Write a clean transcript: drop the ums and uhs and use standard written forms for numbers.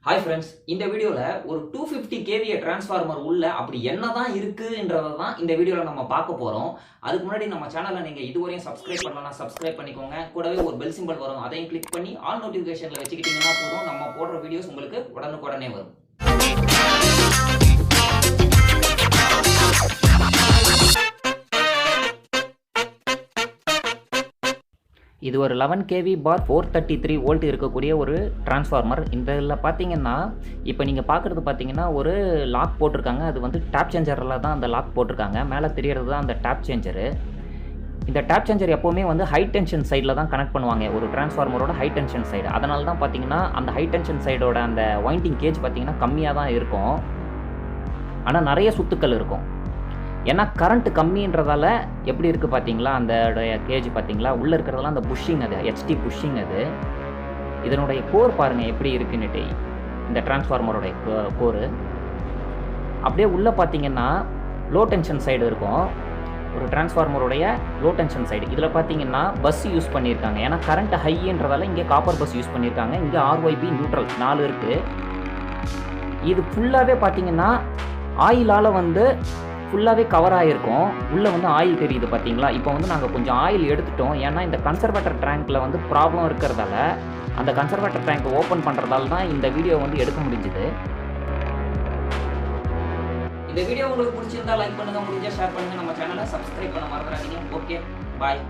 Hi friends, இந்த வீடியோவில் ஒரு 250 kVA டிரான்ஸ்ஃபார்மர் உள்ள அப்படி என்னதான் இருக்குன்றதை தான் இந்த வீடியோவில் நம்ம பார்க்க போகிறோம். அதுக்கு முன்னாடி நம்ம சேனலை நீங்கள் இதுவரையும் சப்ஸ்கிரைப் பண்ணலாம், சப்ஸ்கிரைப் பண்ணிக்கோங்க. கூடவே ஒரு பெல் சிம்பிள் வரும், அதையும் கிளிக் பண்ணி ஆல் நோட்டிஃபிகேஷனில் வச்சுக்கிட்டிங்கன்னா போதும், நம்ம போடுற வீடியோஸ் உங்களுக்கு உடனுக்குடனே வரும். இது ஒரு 11 kV பார் 433 வோல்ட் இருக்கக்கூடிய ஒரு டிரான்ஸ்ஃபார்மர். இதில் பார்த்தீங்கன்னா இப்போ நீங்கள் பார்க்குறது பார்த்தீங்கன்னா ஒரு லாக் போட்டிருக்காங்க. அது வந்து டேப் சேஞ்சரில் தான் அந்த லாக் போட்டிருக்காங்க. மேலே தெரியறது தான் அந்த டேப் சேஞ்சரு. இந்த டேப் சேஞ்சர் எப்போவுமே வந்து ஹை டென்ஷன் சைடில் தான் கனெக்ட் பண்ணுவாங்க, ஒரு டிரான்ஸ்ஃபார்மரோட ஹை டென்ஷன் சைடு. அதனால தான் பார்த்தீங்கன்னா அந்த ஹை டென்ஷன் சைடோட அந்த வைண்டிங் கேஜ் பார்த்தீங்கன்னா கம்மியாக தான் இருக்கும், ஆனால் நிறைய சுத்துக்கள் இருக்கும். ஏன்னா கரண்ட் கம்மின்றதால எப்படி இருக்குது பார்த்தீங்களா, அந்த கேஜ் பார்த்தீங்களா, உள்ளே இருக்கிறதெல்லாம் அந்த புஷ்ஷிங், அது ஹெச்டி புஷ்ஷிங். அது இதனுடைய கோர் பாருங்கள் எப்படி இருக்குன்னுட்டு, இந்த டிரான்ஸ்ஃபார்மரோடைய கோரு. அப்படியே உள்ளே பார்த்தீங்கன்னா லோ டென்ஷன் சைடு இருக்கும், ஒரு டிரான்ஸ்ஃபார்மருடைய லோ டென்ஷன் சைடு. இதில் பார்த்தீங்கன்னா பஸ் யூஸ் பண்ணியிருக்காங்க. ஏன்னா கரண்ட் ஹைன்றதால இங்கே காப்பர் பஸ் யூஸ் பண்ணியிருக்காங்க. இங்கே RYB நியூட்ரல் 4 இருக்குது. இது ஃபுல்லாகவே பார்த்தீங்கன்னா ஆயிலால் வந்து ஃபுல்லாகவே கவர் ஆகிருக்கும். உள்ளே வந்து ஆயில் தெரியுது பார்த்தீங்களா. இப்போ வந்து நாங்கள் கொஞ்சம் ஆயில் எடுத்துட்டோம், ஏன்னா இந்த கன்சர்வேட்டர் டேங்க்கில் வந்து ப்ராப்ளம் இருக்கிறதால அந்த கன்சர்வேட்டர் டேங்க் ஓப்பன் பண்ணுறதால தான் இந்த வீடியோ வந்து எடுக்க முடிஞ்சுது. இந்த வீடியோ உங்களுக்கு பிடிச்சிருந்தா லைக் பண்ணுங்கள், முடிஞ்சால் ஷேர் பண்ணுங்கள், நம்ம சேனலை சப்ஸ்கிரைப் பண்ண மறந்துடாதீங்க. ஓகே, பாய்.